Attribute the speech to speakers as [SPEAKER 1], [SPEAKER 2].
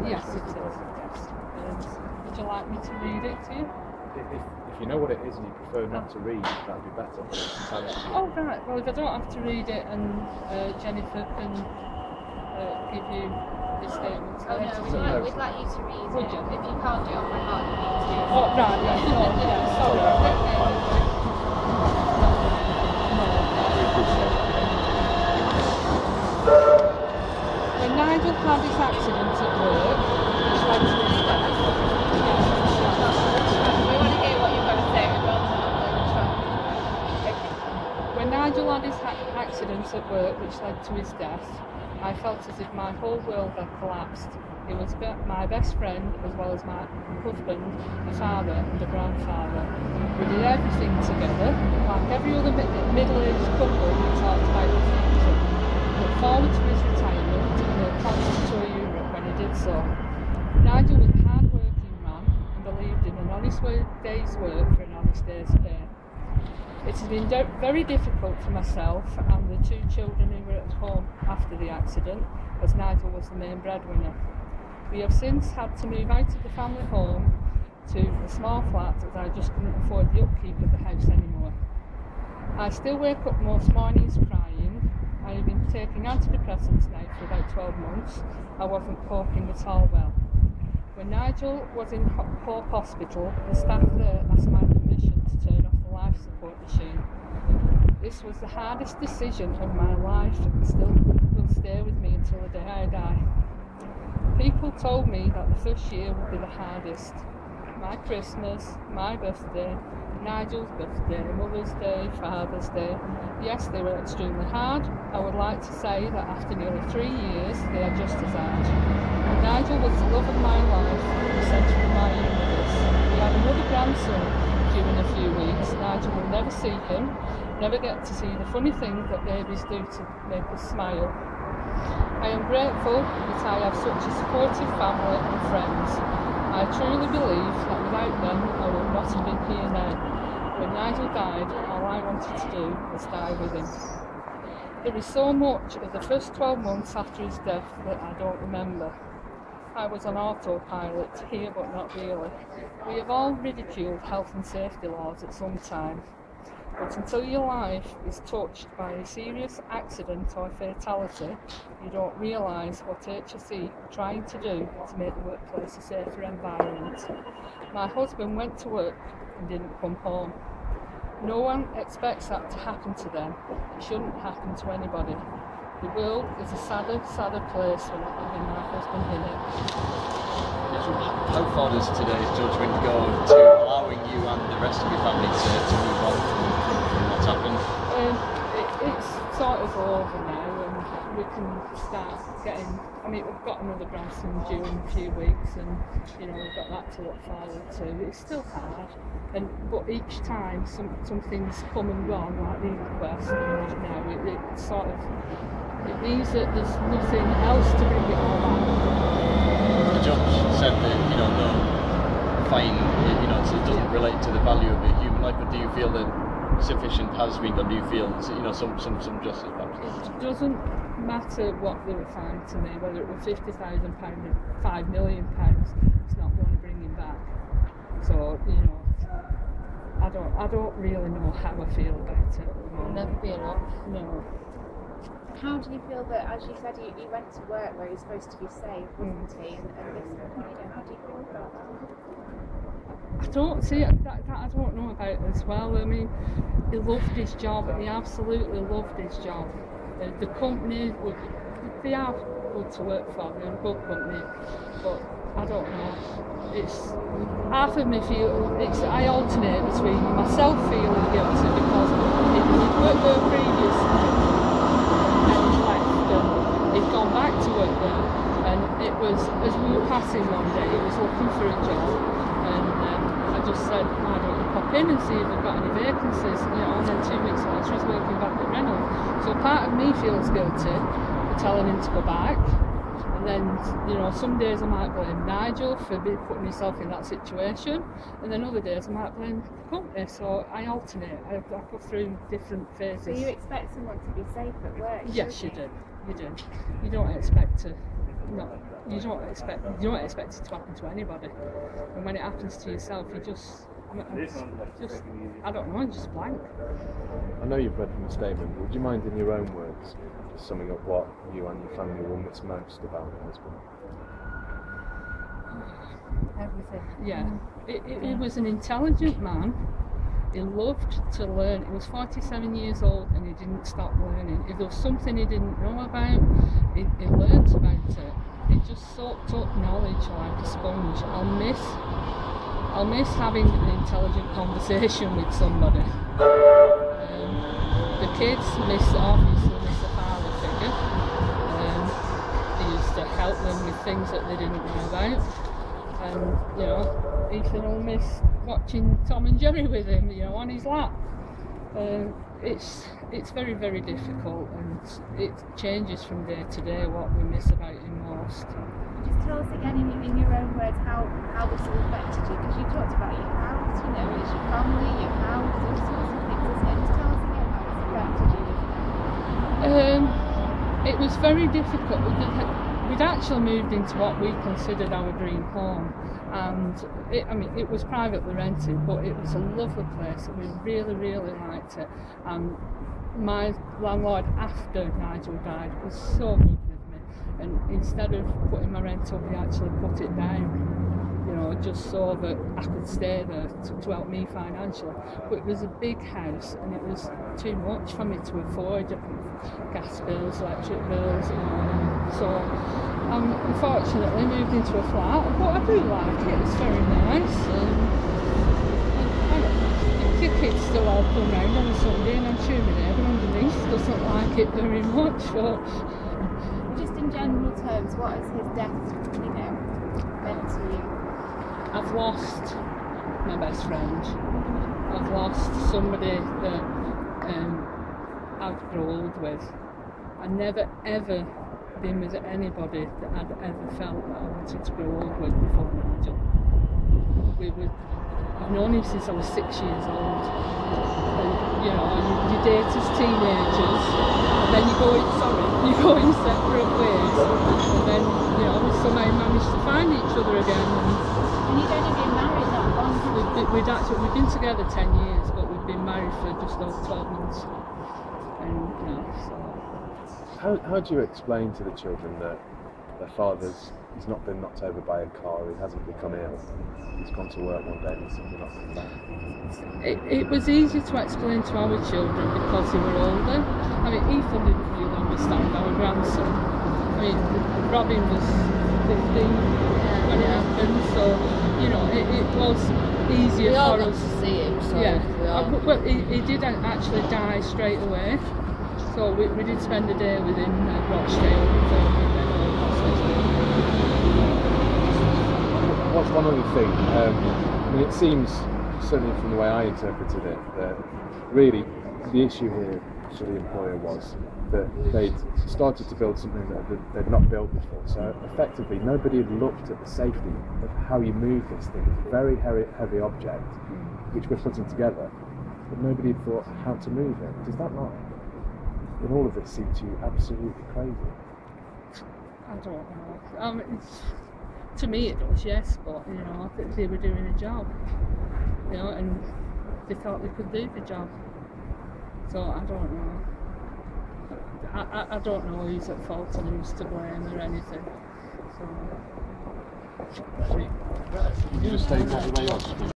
[SPEAKER 1] Yes, it is. Yes. Would you like me to read it to you?
[SPEAKER 2] If you know what it is and you prefer not to read, that'd be better.
[SPEAKER 1] Oh, right. Well, if I don't have to read it and Jennifer can give you the statement.
[SPEAKER 3] Oh, no, we'd like you to read
[SPEAKER 1] Would
[SPEAKER 3] it.
[SPEAKER 1] you?
[SPEAKER 3] If you can't do it on my heart, you need to.
[SPEAKER 1] Oh, right, yeah. No, yeah, sorry. When Nigel had his accident at work, which led to his death.
[SPEAKER 3] We want to hear what you've got to say. We'd rather not know which one.
[SPEAKER 1] When Nigel had his accident at work, which led to his death, I felt as if my whole world had collapsed. He was my best friend, as well as my husband, a father and a grandfather. We did everything together. Like every other middle-aged couple, we talked about the future. Looked forward to his retirement and had plans to tour Europe when he did so. Nigel was a hard-working man and believed in an honest day's work for an honest day's pay. It has been very difficult for myself and the two children who were at home after the accident, as Nigel was the main breadwinner. We have since had to move out of the family home to a small flat as I just couldn't afford the upkeep of the house anymore. I still wake up most mornings crying. I have been taking antidepressants now for about 12 months. I wasn't coping at all well. When Nigel was in Hope Hospital, the staff there asked my permission to turn off the life support machine. This was the hardest decision of my life and still will stay with me until the day I die. People told me that the first year would be the hardest. My Christmas, my birthday, Nigel's birthday, Mother's Day, Father's Day. Yes, they were extremely hard. I would like to say that after nearly 3 years, they are just as hard. Nigel was the love of my life, the centre of my universe. We have another grandson due in a few weeks. Nigel will never see him, never get to see the funny things that babies do to make us smile. I am grateful that I have such a supportive family and friends. I truly believe that without them I would not have been here now. When Nigel died, all I wanted to do was die with him. There is so much of the first 12 months after his death that I don't remember. I was on autopilot, here but not really. We have all ridiculed health and safety laws at some time. But until your life is touched by a serious accident or fatality, you don't realise what HSE are trying to do to make the workplace a safer environment. My husband went to work and didn't come home. No one expects that to happen to them. It shouldn't happen to anybody. The world is a sadder place when not having my husband in it.
[SPEAKER 4] How far does today's judgment go to allowing you and the rest of your family to move on from what's happened?
[SPEAKER 1] It's sort of over now and we can start getting, I mean we've got another grandson due in a few weeks and you know we've got that to look forward to. It's still hard but each time something's come and gone like the inquest and right now it sort of it means that there's nothing else to bring it all back.
[SPEAKER 4] The judge said that, you know, no fine, you know, it doesn't relate to the value of a human life, but do you feel that sufficient has been done? Do you feel, you know, some justice perhaps?
[SPEAKER 1] It doesn't matter what they were fined to me, whether it were £50,000 or £5 million, it's not going to bring him back. So, you know, I don't really know how I feel about it.
[SPEAKER 3] It'll never be enough.
[SPEAKER 1] No.
[SPEAKER 3] How do you feel that, as you said, he went to work where he was supposed to be safe, wasn't he? And this, you know, how do you feel about that?
[SPEAKER 1] I don't see it, that I don't know about as well. I mean, he loved his job, he absolutely loved his job. The company, they are good to work for, they're a good company, but I don't know. It's half of me I alternate between myself feeling guilty because he'd worked there previously. He'd gone back to work there and it was, as we were passing one day, he was looking for a job and just said, why don't you pop in and see if they've got any vacancies, you know, and then 2 weeks later he's working back at Reynolds. So part of me feels guilty for telling him to go back, and then, you know, some days I might blame Nigel for putting himself in that situation, and then other days I might blame the company. So I alternate, I go through different phases.
[SPEAKER 3] So you expect someone to be safe at work?
[SPEAKER 1] Yes, you do. You do. You don't expect to. No, you don't expect it to happen to anybody. And when it happens to yourself, you just I don't know, I'm just blank.
[SPEAKER 2] I know you've read from the statement. Would you mind, in your own words, just summing up what you and your family will miss most about your husband?
[SPEAKER 3] Everything.
[SPEAKER 1] Yeah, he was an intelligent man. He loved to learn. He was 47 years old and he didn't stop learning. If there was something he didn't know about, he learnt about it. He just soaked up knowledge like a sponge. I'll miss having an intelligent conversation with somebody. The kids obviously miss a father figure. He used to help them with things that they didn't know about. And, you know, Ethan will miss watching Tom and Jerry with him, you know, on his lap. It's very, very difficult, and it changes from day to day what we miss about him most.
[SPEAKER 3] Just tell us again in your own words how this all affected you, because you talked about your house, you know, it's your family, your house, all sorts of things, isn't it? Just tell us again how it's affected you.
[SPEAKER 1] It was very difficult. We'd actually moved into what we considered our dream home, and it was privately rented, but it was a lovely place and we really, really liked it. And my landlord, after Nigel died, was so good with me, and instead of putting my rent up, he actually put it down, you know, just so that I could stay there to help me financially. But it was a big house and it was too much for me to afford. Gas bills, electric bills, you know, so unfortunately moved into a flat, but I do like it. It's very nice, and I don't know, the kids still all come round on a Sunday, and I'm sure my neighbour underneath doesn't like it very much. But
[SPEAKER 3] just in general terms, what has his death, you know, meant to you?
[SPEAKER 1] I've lost my best friend. I've lost somebody that I'd grow old with. I never ever been with anybody that I'd ever felt that I wanted to grow old with before Nigel. I've known him since I was 6 years old. And, you know, you date as teenagers, and then you go in separate ways, and then, you know, we somehow managed to find each other again.
[SPEAKER 3] And you'd only been married that long?
[SPEAKER 1] We've been together 10 years, but we've been married for just over 12 months.
[SPEAKER 2] How do you explain to the children that their father's he's not been knocked over by a car, he hasn't become ill, he's gone to work one day and he's simply not come back?
[SPEAKER 1] It was easy to explain to our children because they were older. I mean, Ethan didn't really understand, our grandson. I mean, Robin was 15 when it happened, so, you know, it was easier for us
[SPEAKER 5] to see him, so
[SPEAKER 1] yeah. Well, he did actually die straight away, so we did spend a day with him at Rochdale before we went home.
[SPEAKER 2] What's one other thing? I mean, it seems, certainly from the way I interpreted it, that really the issue here for the employer was that they'd started to build something that they'd not built before. So effectively, nobody had looked at the safety of how you move this thing. It's a very heavy object, which we're putting together, but nobody had thought how to move it. Does that not, in all of this, seem to you absolutely crazy?
[SPEAKER 1] I don't know. To me it does, yes, but, you know, I think they were doing a job, you know, and they thought they could do the job. So I don't know. I don't know who's at fault and who's to blame or anything. So
[SPEAKER 2] You just stay all the way on.